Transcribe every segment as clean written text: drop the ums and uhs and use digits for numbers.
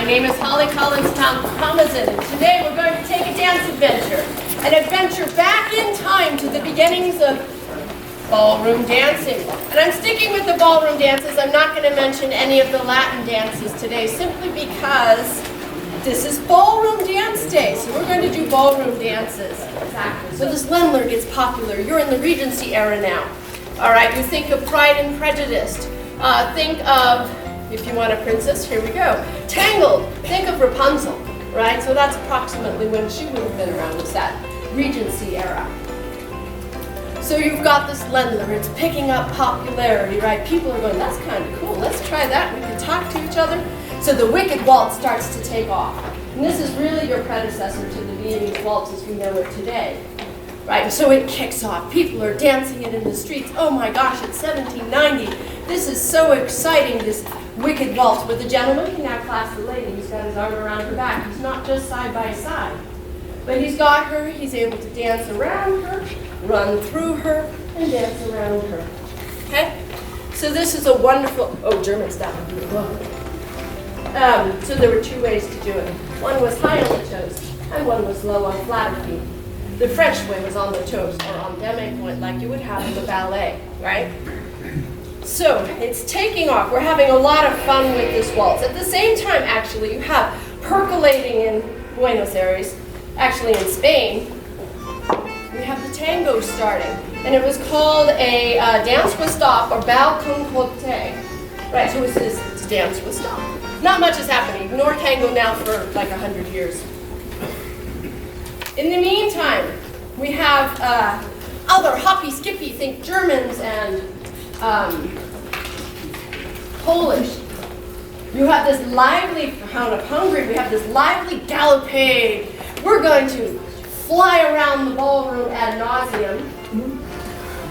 My name is Holly Collins-Thomason, and today we're going to take a dance adventure. An adventure back in time to the beginnings of ballroom dancing. And I'm sticking with the ballroom dances. I'm not going to mention any of the Latin dances today, simply because this is ballroom dance day. So we're going to do ballroom dances. Exactly. So this Landler gets popular. You're in the Regency era now. All right, you think of Pride and Prejudice. Think of, if you want a princess, here we go. Tangled, think of Rapunzel, right? So that's approximately when she would have been around, was that Regency era. So you've got this Landler, it's picking up popularity, right? People are going, that's kind of cool, let's try that. We can talk to each other. So the wicked waltz starts to take off. And this is really your predecessor to the Viennese waltz as we know it today. Right, so it kicks off. People are dancing it in the streets. Oh my gosh, it's 1790. This is so exciting, this wicked waltz. But the gentleman can now clasp the lady. He's got his arm around her back. He's not just side by side. But he's got her, he's able to dance around her, run through her, and dance around her. Okay? So this is a wonderful, German style. So there were two ways to do it. One was high on the toes, and one was low on flatter feet. The French way was on the toes, or on demi-pointe, like you would have in the ballet, right? So it's taking off. We're having a lot of fun with this waltz. At the same time, actually, you have percolating in Buenos Aires, actually in Spain, we have the tango starting. And it was called a dance with stop, or bal con côté. Right, so it's dance with stop. Not much is happening. Ignore tango now for like 100 years. In the meantime, we have other hoppy-skippy, think Germans and Polish. You have this lively, out of Hungary, we have this lively Gallopade. We're going to fly around the ballroom ad nauseum.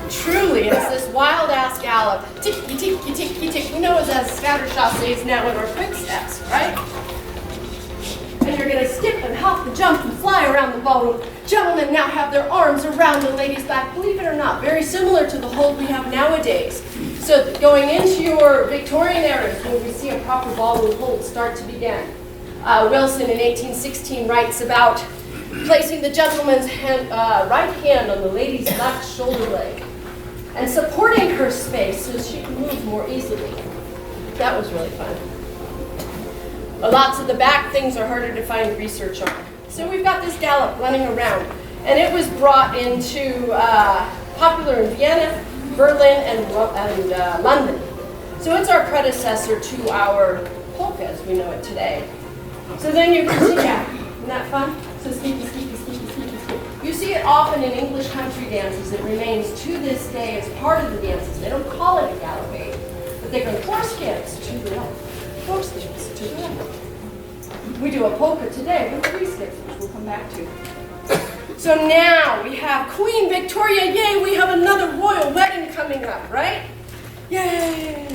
Truly, it's this wild-ass gallop. Ticky, ticky, ticky, tick. We know it as scattershotties now in our quick steps, right? And you're going to skip and hop and jump and fly around the ballroom. Gentlemen now have their arms around the lady's back. Believe it or not, very similar to the hold we have nowadays. So going into your Victorian eras, when we see a proper ballroom hold start to begin. Wilson in 1816 writes about placing the gentleman's right hand on the lady's left shoulder blade and supporting her space so she can move more easily. That was really fun. Lots of the back things are harder to find research on. So we've got this gallop running around, and it was brought into popular in Vienna, Berlin, and London. So it's our predecessor to our polka as we know it today. So then you can see that. Isn't that fun? So skeepy, skeepy, skeepy, skeepy, skeepy. You see it often in English country dances. It remains to this day as part of the dances. They don't call it a Galopade, but they go four skips to the left. Four skips to the left. We do a polka today with three skips, which we'll come back to. So now we have Queen Victoria. Yay, we have another royal wedding coming up, right? Yay!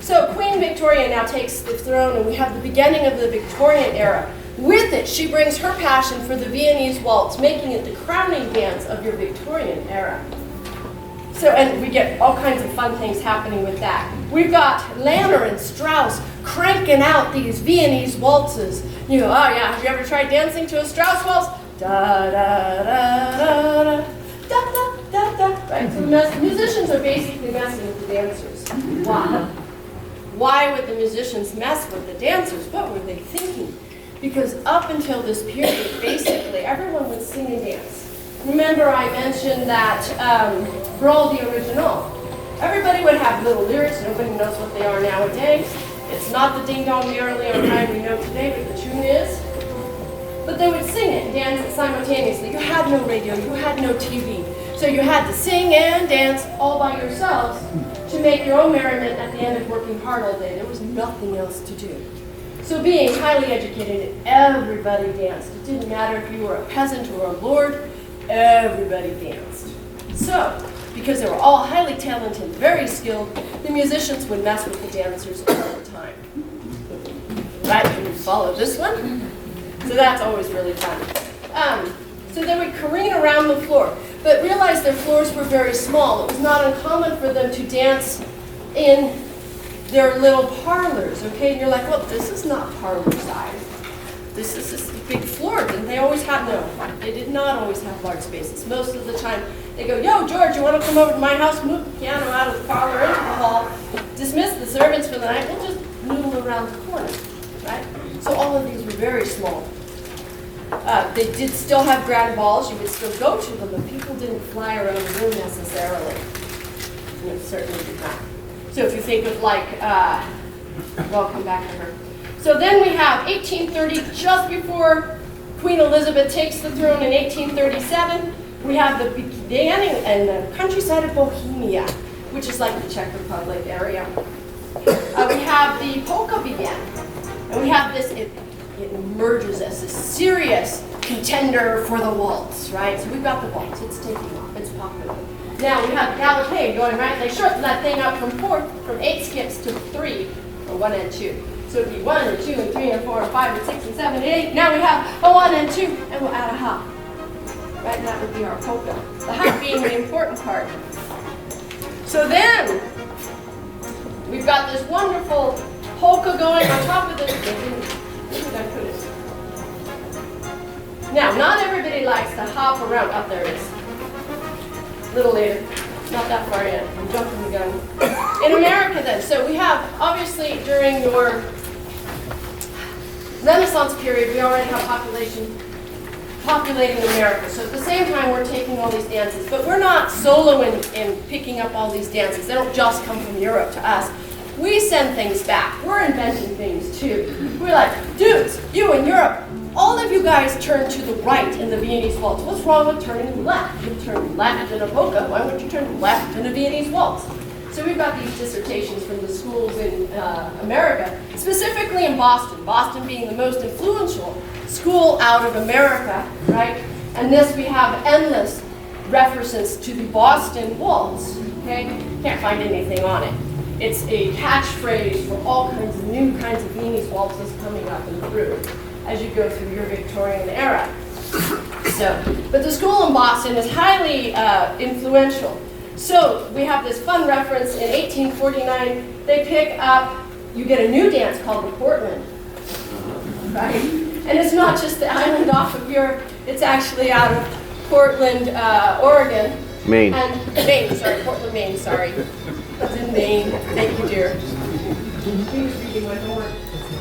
So Queen Victoria now takes the throne, and we have the beginning of the Victorian era. With it, she brings her passion for the Viennese waltz, making it the crowning dance of your Victorian era. So, and we get all kinds of fun things happening with that. We've got Landler and Strauss cranking out these Viennese waltzes. You know, oh yeah, have you ever tried dancing to a Strauss waltz? Da da da da da da da da da. Right, so the musicians are basically messing with the dancers. Why? Why would the musicians mess with the dancers? What were they thinking? Because up until this period, basically, everyone would sing and dance. Remember I mentioned that Brawl the Original. Everybody would have little lyrics. Nobody knows what they are nowadays. It's not the ding-dong merrily on time we know today, but the tune is. But they would sing it and dance it simultaneously. You had no radio. You had no TV. So you had to sing and dance all by yourselves to make your own merriment at the end of working hard all day. There was nothing else to do. So being highly educated, everybody danced. It didn't matter if you were a peasant or a lord, everybody danced. So, because they were all highly talented, very skilled, the musicians would mess with the dancers all the time. Right, can you follow this one? So that's always really fun. So they would careen around the floor, but realize their floors were very small. It was not uncommon for them to dance in their little parlors, okay? And you're like, well, this is not parlor size. This is this big floor. Didn't they always have? No, they did not always have large spaces. Most of the time, they go, yo, George, you want to come over to my house, move the piano out of the parlor into the hall, dismiss the servants for the night, we'll just noodle around the corner, right? So all of these were very small. They did still have grand balls. You would still go to them, but people didn't fly around the room necessarily. Certainly did not. So if you think of like, well, I'll come back to her. So then we have 1830, just before Queen Elizabeth takes the throne in 1837, we have the beginning and the countryside of Bohemia, which is like the Czech Republic area. We have the polka began, and we have this, it emerges as a serious contender for the waltz, right? So we've got the waltz, it's taking off, it's popular. Now we have Galopade going, right? They shorten that thing up from 8 skips to 3, or 1 and 2. So it'd be 1 and 2 and 3 and 4 and 5 and 6 and 7 and 8. Now we have a 1 and 2, and we'll add a hop. Right, and that would be our polka. The hop being the important part. So then, we've got this wonderful polka going on top of this. Where did I put it? Now, not everybody likes to hop around. Up there it is. A little later. Not that far yet. I'm jumping the gun. In America then, so we have, obviously, during your Renaissance period, we already have populating America. So at the same time, we're taking all these dances, but we're not soloing and picking up all these dances. They don't just come from Europe to us. We send things back. We're inventing things too. We're like, dudes, you in Europe, all of you guys turn to the right in the Viennese waltz. What's wrong with turning left? You turn left in a polka. Why wouldn't you turn left in a Viennese waltz? So we've got these dissertations from the schools in America, specifically in Boston. Boston being the most influential school out of America, right? And this we have endless references to the Boston waltz, okay? Can't find anything on it. It's a catchphrase for all kinds of new kinds of Viennese waltzes coming up and through as you go through your Victorian era. So, but the school in Boston is highly influential. So we have this fun reference in 1849. They pick up, you get a new dance called the Portland, right? And it's not just the island off of Europe, it's actually out of Portland, Oregon. Maine. And Maine, sorry, Portland, Maine, sorry. That's in Maine. Thank you, dear. He was reading my homework.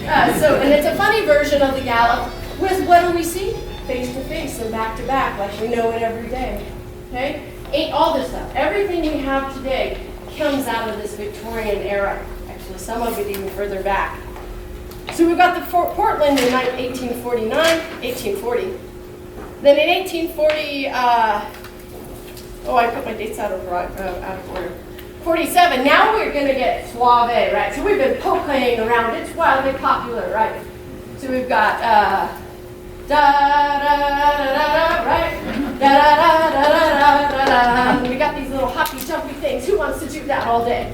And it's a funny version of the Gallop with, what do we see? Face to face and back to back, like we know it every day. Okay? All this stuff. Everything we have today comes out of this Victorian era. Actually, some of it even further back. So we've got the Portland in 1840. Then in 1840, I put my dates out of order. 47, now we're going to get suave, right? So we've been polkaing around. It's wildly popular, right? So we've got da-da-da-da-da, right? Da-da-da-da-da-da-da. And we got these little hoppy, jumpy things. Who wants to do that all day?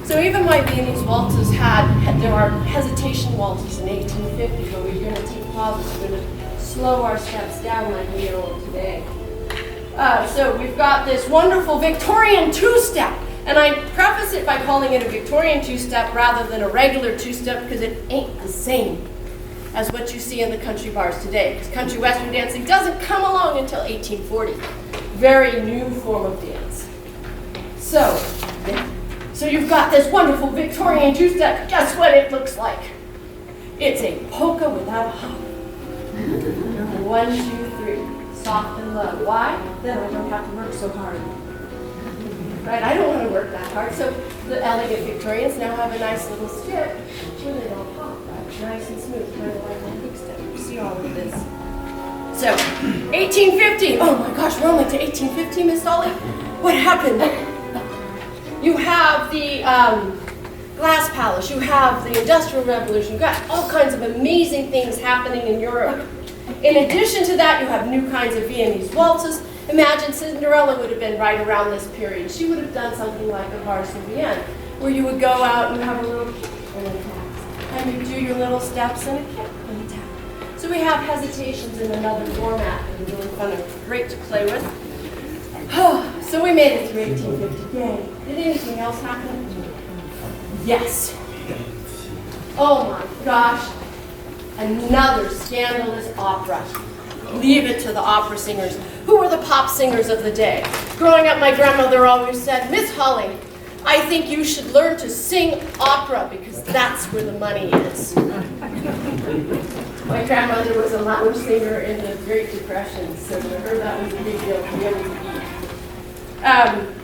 So even my Viennese waltzes there are hesitation waltzes in 1850 where we're going to take pauses, we're going to slow our steps down like we are today. So we've got this wonderful Victorian Two Step. And I preface it by calling it a Victorian Two Step rather than a regular Two Step because it ain't the same as what you see in the country bars today. Because country western dancing doesn't come along until 1840. Very new form of dance. So you've got this wonderful Victorian Two Step. Guess what it looks like? It's a polka without a hop. 1, 2, 3. Soft and low. Why? Then I don't have to work so hard. Right? I don't want to work that hard. So the elegant Victorians now have a nice little skip where they don't pop, right? Nice and smooth, kind of like a quick step. You see all of this. So, 1850. Oh my gosh, we're only to 1850, Miss Dolly. What happened? You have the Glass Palace. You have the Industrial Revolution. You've got all kinds of amazing things happening in Europe. In addition to that, you have new kinds of Viennese waltzes. Imagine Cinderella would have been right around this period. She would have done something like a Varsovienne, where you would go out and have a little kick and a tap. And you do your little steps and a kick and a tap. So we have hesitations in another format that are really fun and great to play with. So we made it through 1850. Yay. Did anything else happen? Yes. Oh my gosh. Another scandalous opera. Leave it to the opera singers. Who were the pop singers of the day? Growing up, my grandmother always said, Miss Holly, I think you should learn to sing opera because that's where the money is. My grandmother was a lounge singer in the Great Depression, so to her that was a big deal to be able to eat.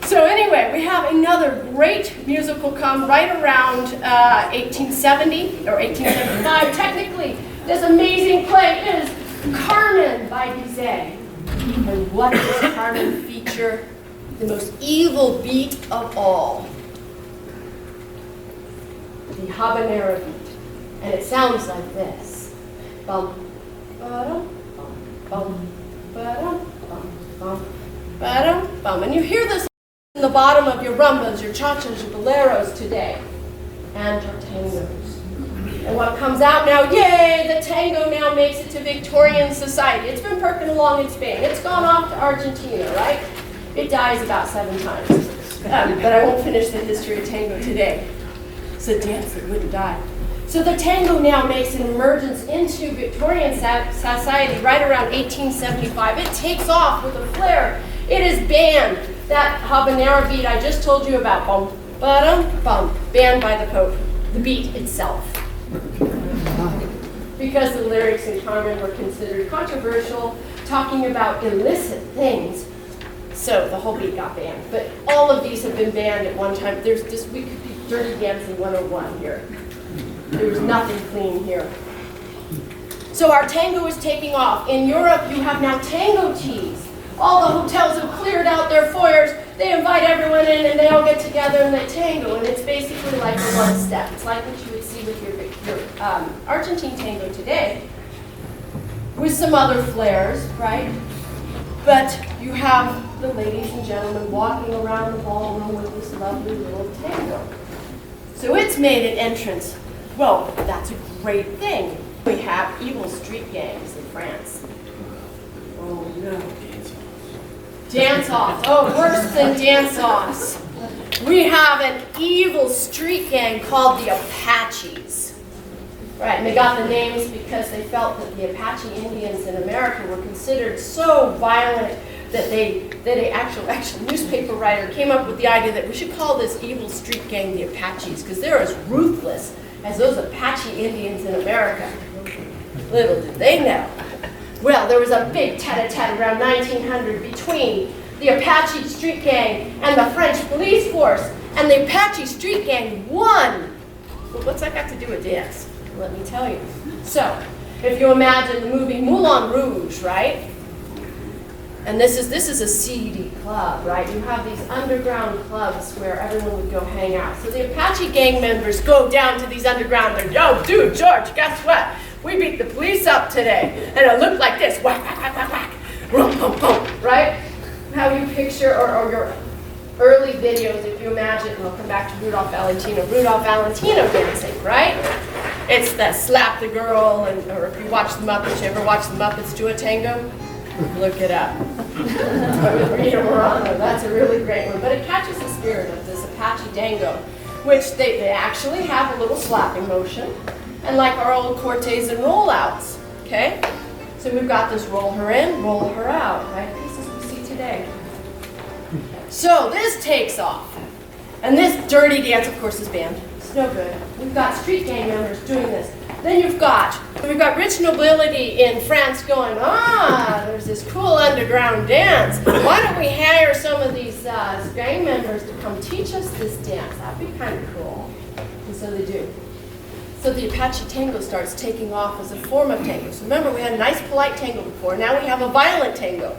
So anyway, we have another great musical come right around 1870 or 1875. Technically, this amazing play is Carmen by Bizet. And what does Carmen feature? The most evil beat of all. The Habanera beat. And it sounds like this. Bum, ba-dum, bum, bum, ba-dum, bum, bum, ba-dum, bum. And you hear this in the bottom of your rumbas, your cha-chas, your boleros today, and your tangos. And what comes out now, yay, the tango now makes it to Victorian society. It's been perking along in Spain. It's gone off to Argentina, right? It dies about 7 times. But I won't finish the history of tango today. It's a dance that wouldn't die. So the tango now makes an emergence into Victorian society right around 1875. It takes off with a flare. It is banned. That Habanera beat I just told you about, bum, ba-dum, bum, banned by the Pope, the beat itself. Because the lyrics in Carmen were considered controversial, talking about illicit things. So the whole beat got banned. But all of these have been banned at one time. We could be Dirty Dancing 101 here. There was nothing clean here. So our tango is taking off. In Europe, you have now tango teas. All the hotels have cleared out their foyers. They invite everyone in and they all get together and they tango. And it's basically like a one-step. It's like what you would see with your Argentine tango today, with some other flares, right? But you have the ladies and gentlemen walking around the ballroom with this lovely little tango. So it's made an entrance. Well, that's a great thing. We have evil street gangs in France. Oh no. Dance-offs. Oh, worse than dance-offs. We have an evil street gang called the Apaches. Right, and they got the names because they felt that the Apache Indians in America were considered so violent that an actual newspaper writer came up with the idea that we should call this evil street gang the Apaches because they're as ruthless as those Apache Indians in America. Little did they know. Well, there was a big tete-a-tete around 1900 between the Apache street gang and the French police force, and the Apache street gang won. Well, what's that got to do with dance? Let me tell you. So, if you imagine the movie Moulin Rouge, right? And this is a seedy club, right? You have these underground clubs where everyone would go hang out. So the Apache gang members go down to these underground, they're, yo, dude, George, guess what? We beat the police up today. And it looked like this, whack, whack, whack, whack, whack, boom, boom, boom, right? How you picture, or your early videos, if you imagine, we'll come back to Rudolph Valentino dancing, right? It's the slap the girl, or if you watch the Muppets, you ever watch the Muppets do a tango? Look it up. Rita Morano, that's a really great one. But it catches the spirit of this Apache Tango, which they actually have a little slapping motion, and like our old cortes and rollouts, okay? So we've got this roll her in, roll her out, right? This is what we see today. So this takes off. And this dirty dance, of course, is banned. It's no good. We've got street gang members doing this. Then we've got rich nobility in France going, there's this cool underground dance. Why don't we hire some of these gang members to come teach us this dance? That'd be kind of cool. And so they do. So the Apache Tango starts taking off as a form of tango. So remember, we had a nice, polite tango before. Now we have a violent tango.